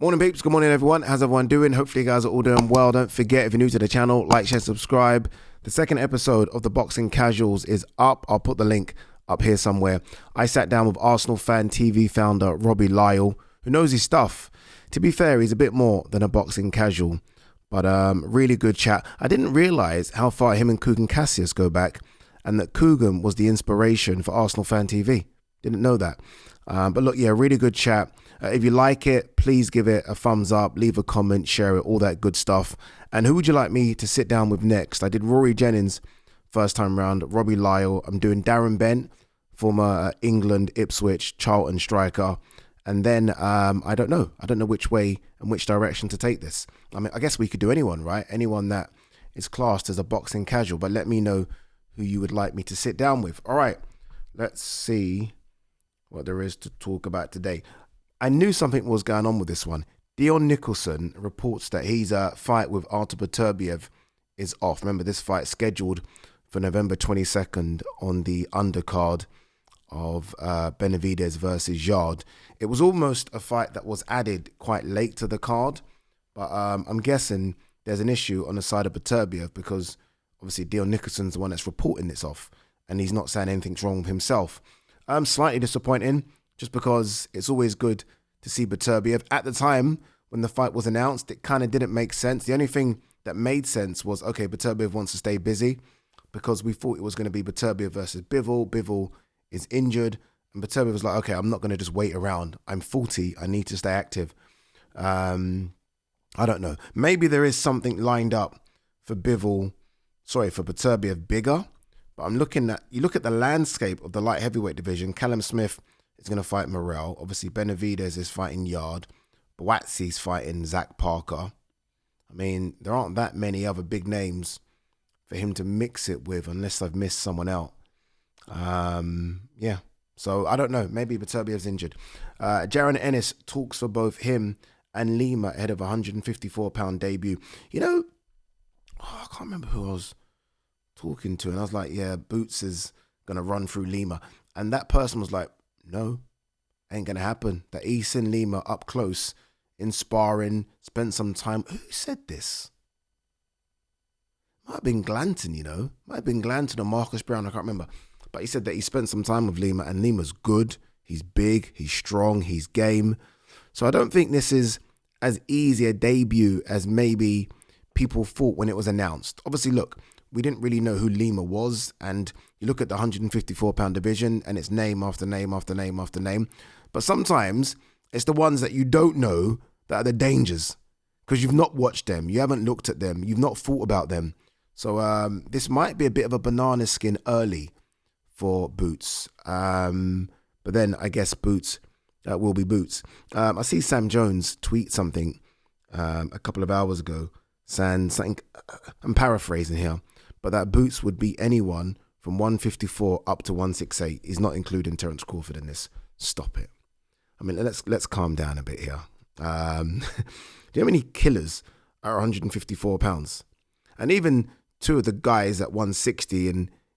Morning peeps, good morning everyone. How's everyone doing? Hopefully you guys are all doing well. Don't forget, if you're new to the channel, like, share, subscribe. The second episode of the Boxing Casuals is up. I'll put the link up here somewhere. I sat down with Arsenal Fan TV founder Robbie Lyle, who knows his stuff. To be fair, he's a bit more than a boxing casual, but really good chat. I didn't realise how far him and Kugan Cassius go back, and that Kugan was the inspiration for Arsenal Fan TV. Didn't know that. But look, yeah, really good chat. If you like it, please give it a thumbs up, leave a comment, share it, all that good stuff. And who would you like me to sit down with next? I did Rory Jennings first time round, Robbie Lyle. I'm doing Darren Bent, former England, Ipswich, Charlton striker. And then I don't know which way and which direction to take this. I mean, I guess we could do anyone, right? Anyone that is classed as a boxing casual, but let me know who you would like me to sit down with. All right, let's see what there is to talk about today. I knew something was going on with this one. Dion Nicholson reports that his fight with Artur Beterbiev is off. Remember, this fight scheduled for November 22nd on the undercard of Benavidez versus Yard. It was almost a fight that was added quite late to the card, but I'm guessing there's an issue on the side of Beterbiev because obviously Dion Nicholson's the one that's reporting this off, and he's not saying anything's wrong with himself. Slightly disappointing, just because it's always good to see Beterbiev. At the time when the fight was announced, it kind of didn't make sense. The only thing that made sense was, okay, Beterbiev wants to stay busy, because we thought it was going to be Beterbiev versus Bivol. Bivol is injured, and Beterbiev was like, okay, I'm not going to just wait around. I'm 40. I need to stay active. I don't know. Maybe there is something lined up for Beterbiev bigger. But I'm looking at, you look at the landscape of the light heavyweight division. Callum Smith is going to fight Morrell. Obviously, Benavidez is fighting Yard. Boatsie's fighting Zach Parker. I mean, there aren't that many other big names for him to mix it with, unless I've missed someone out. Yeah. So, I don't know. Maybe Beterbiev's injured. Jaron Ennis talks for both him and Lima ahead of a 154-pound debut. You know, I can't remember who I was talking to, and I was like, yeah, Boots is going to run through Lima. And that person was like, no, ain't going to happen. That he's seen Lima up close in sparring, spent some time. Who said this? Might have been Glanton, you know. Might have been Glanton or Marcus Brown, I can't remember. But he said that he spent some time with Lima, and Lima's good. He's big, he's strong, he's game. So I don't think this is as easy a debut as maybe people thought when it was announced. Obviously, look, we didn't really know who Lima was, and you look at the 154-pound division and it's name after name after name after name. But sometimes it's the ones that you don't know that are the dangers, because you've not watched them, you haven't looked at them, you've not thought about them. So this might be a bit of a banana skin early for Boots. But then I guess Boots will be Boots. I see Sam Jones tweet something a couple of hours ago, saying something, I'm paraphrasing here, but that Boots would beat anyone from 154 up to 168. He's not including Terence Crawford in this. Stop it. I mean, let's calm down a bit here. Do you know how many killers are 154 pounds? And even two of the guys at 160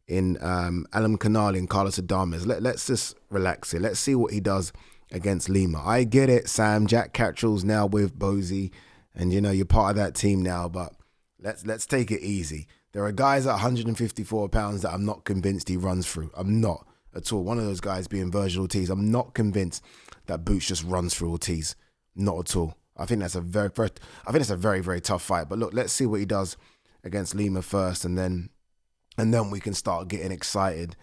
in Alam Kanali and Carlos Adames. Let's just relax here. Let's see what he does against Lima. I get it, Sam. Jack Cattrall's now with Bozy, and you know you're part of that team now. But let's take it easy. There are guys at 154 pounds that I'm not convinced he runs through. I'm not at all. One of those guys being Virgil Ortiz. I'm not convinced that Boots just runs through Ortiz. Not at all. I think that's a very, very tough fight. But look, let's see what he does against Lima first, and then we can start getting excited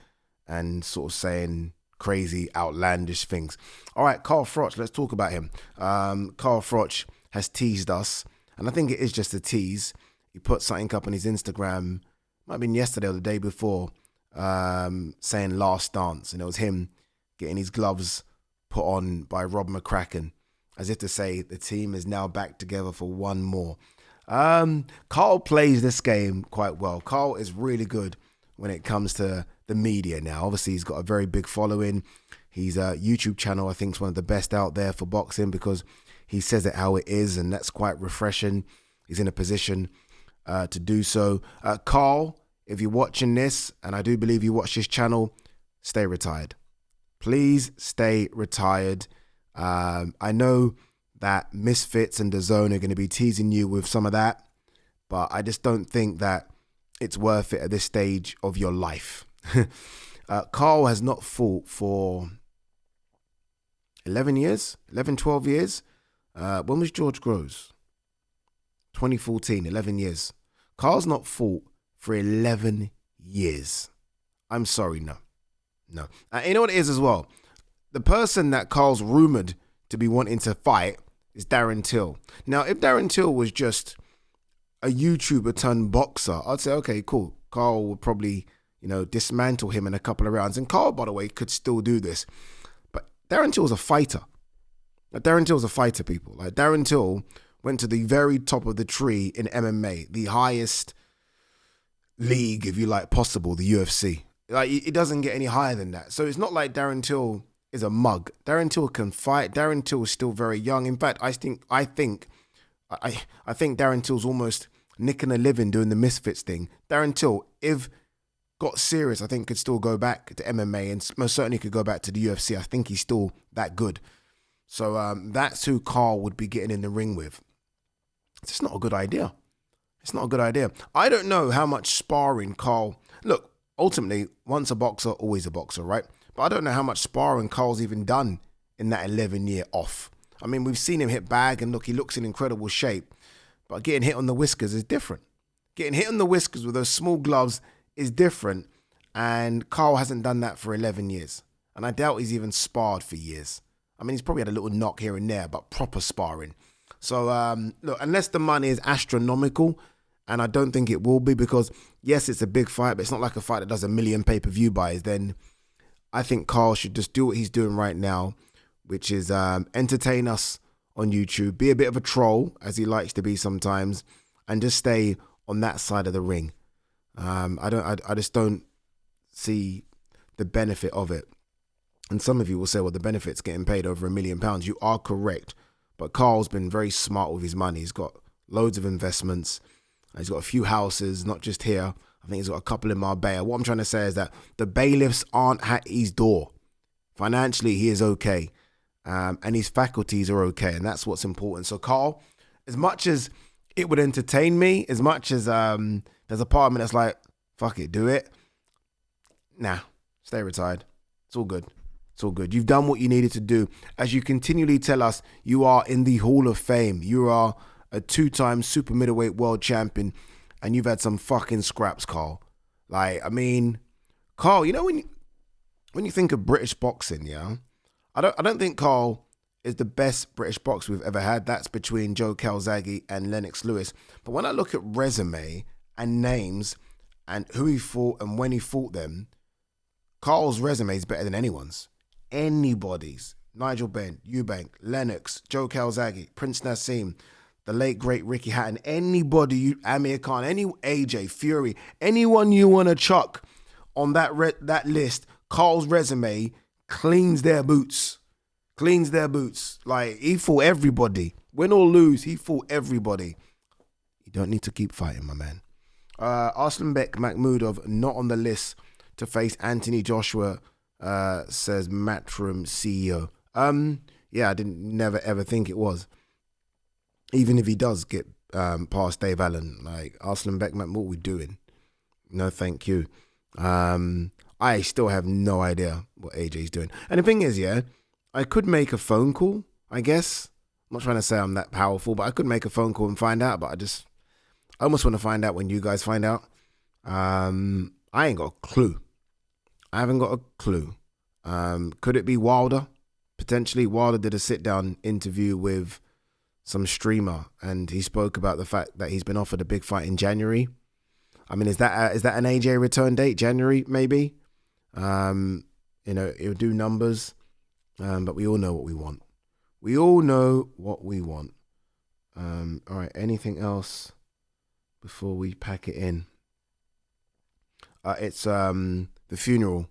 and sort of saying crazy, outlandish things. All right, Carl Froch, let's talk about him. Carl Froch has teased us, and I think it is just a tease. He put something up on his Instagram, might have been yesterday or the day before, saying last dance, and it was him getting his gloves put on by Rob McCracken, as if to say the team is now back together for one more. Carl plays this game quite well. Carl is really good when it comes to the media now. Obviously, he's got a very big following. His YouTube channel, I think, is one of the best out there for boxing, because he says it how it is, and that's quite refreshing. He's in a position to do so. Carl, if you're watching this, and I do believe you watch this channel, stay retired. Please stay retired. I know that Misfits and DAZN are going to be teasing you with some of that, but I just don't think that it's worth it at this stage of your life. Carl has not fought for 11 years, 11, 12 years. When was George Groves? 2014, 11 years. Carl's not fought for 11 years. I'm sorry, no. You know what it is as well? The person that Carl's rumoured to be wanting to fight is Darren Till. Now, if Darren Till was just a YouTuber turned boxer, I'd say, okay, cool. Carl would probably, dismantle him in a couple of rounds. And Carl, by the way, could still do this. But Darren Till's a fighter. Darren Till's a fighter, people. Darren Till went to the very top of the tree in MMA, the highest league, if you like, possible, the UFC. It doesn't get any higher than that. So it's not like Darren Till is a mug. Darren Till can fight. Darren Till is still very young. In fact, I think Darren Till's almost nicking a living doing the Misfits thing. Darren Till, if got serious, I think could still go back to MMA and most certainly could go back to the UFC. I think he's still that good. So that's who Carl would be getting in the ring with. It's just not a good idea. It's not a good idea. I don't know how much sparring Carl... Look, ultimately, once a boxer, always a boxer, right? But I don't know how much sparring Carl's even done in that 11-year off. I mean, we've seen him hit bag and look, he looks in incredible shape. But getting hit on the whiskers is different. Getting hit on the whiskers with those small gloves is different. And Carl hasn't done that for 11 years. And I doubt he's even sparred for years. I mean, he's probably had a little knock here and there, but proper sparring. So, look, unless the money is astronomical, and I don't think it will be because, yes, it's a big fight, but it's not like a fight that does 1 million pay-per-view buys, then I think Carl should just do what he's doing right now, which is entertain us on YouTube, be a bit of a troll, as he likes to be sometimes, and just stay on that side of the ring. I just don't see the benefit of it. And some of you will say, well, the benefit's getting paid over £1 million. You are correct. But Carl's been very smart with his money. He's got loads of investments. He's got a few houses, not just here. I think he's got a couple in Marbella. What I'm trying to say is that the bailiffs aren't at his door. Financially, he is okay. And his faculties are okay. And that's what's important. So Carl, as much as it would entertain me, as much as there's a part of me that's like, fuck it, do it. Nah, stay retired. It's all good. It's all good. You've done what you needed to do. As you continually tell us, you are in the Hall of Fame. You are a 2-time super middleweight world champion, and you've had some fucking scraps, Carl. Carl, when you think of British boxing, yeah, I don't think Carl is the best British boxer we've ever had. That's between Joe Calzaghe and Lennox Lewis. But when I look at resume and names and who he fought and when he fought them, Carl's resume is better than anyone's. Anybody's. Nigel Benn, Eubank, Lennox, Joe Calzaghe, Prince Nassim, the late great Ricky Hatton, anybody, Amir Khan, any AJ, Fury, anyone you want to chuck on that list, Carl's resume cleans their boots. Like, he fought everybody. Win or lose, he fought everybody. You don't need to keep fighting, my man. Arslanbek Mahmudov not on the list to face Anthony Joshua, says Matchroom CEO. Yeah, I never ever think it was. Even if he does get past Dave Allen, like Arslanbek Mahmudov, what are we doing? No, thank you. I still have no idea what AJ's doing. And the thing is, yeah, I could make a phone call, I guess. I'm not trying to say I'm that powerful, but I could make a phone call and find out. But I almost want to find out when you guys find out. I ain't got a clue. I haven't got a clue. Could it be Wilder? Potentially. Wilder did a sit-down interview with some streamer, and he spoke about the fact that he's been offered a big fight in January. I mean, is that an AJ return date? January, maybe? It'll do numbers, but we all know what we want. We all know what we want. All right, anything else before we pack it in? It's the funeral,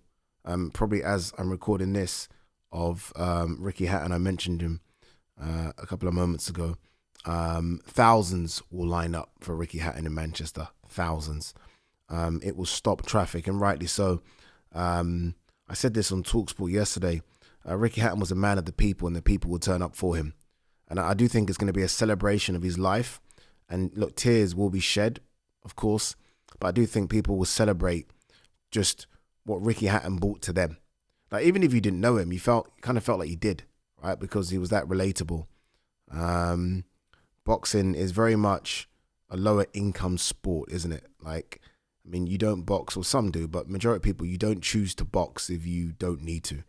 probably as I'm recording this, of Ricky Hatton. I mentioned him a couple of moments ago. Thousands will line up for Ricky Hatton in Manchester. Thousands. It will stop traffic, and rightly so. I said this on TalkSport yesterday. Ricky Hatton was a man of the people, and the people will turn up for him. And I do think it's going to be a celebration of his life. And look, tears will be shed, of course, but I do think people will celebrate just what Ricky Hatton brought to them. Like, even if you didn't know him, you kind of felt like you did, right? Because he was that relatable. Boxing is very much a lower income sport, isn't it? Like, I mean, you don't box, or some do, but majority of people, you don't choose to box if you don't need to.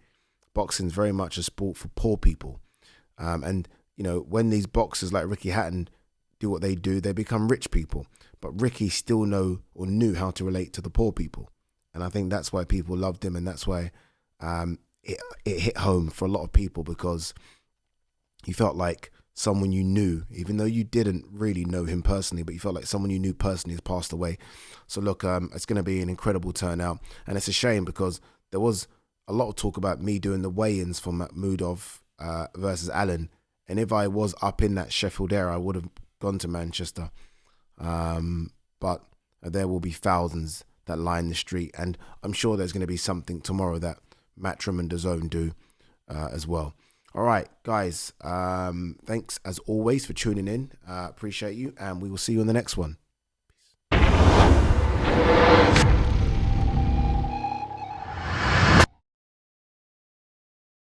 Boxing is very much a sport for poor people. And, you know, when these boxers like Ricky Hatton do what they do, they become rich people. But Ricky still knew how to relate to the poor people. And I think that's why people loved him, and that's why it hit home for a lot of people, because he felt like someone you knew, even though you didn't really know him personally, but you felt like someone you knew personally has passed away. So look, it's going to be an incredible turnout. And it's a shame because there was a lot of talk about me doing the weigh-ins for Mahmudov versus Allen. And if I was up in that Sheffield area, I would have gone to Manchester. But there will be thousands that line the street. And I'm sure there's going to be something tomorrow that Matchroom and DAZN do as well. All right, guys. Thanks as always for tuning in. Appreciate you. And we will see you in the next one.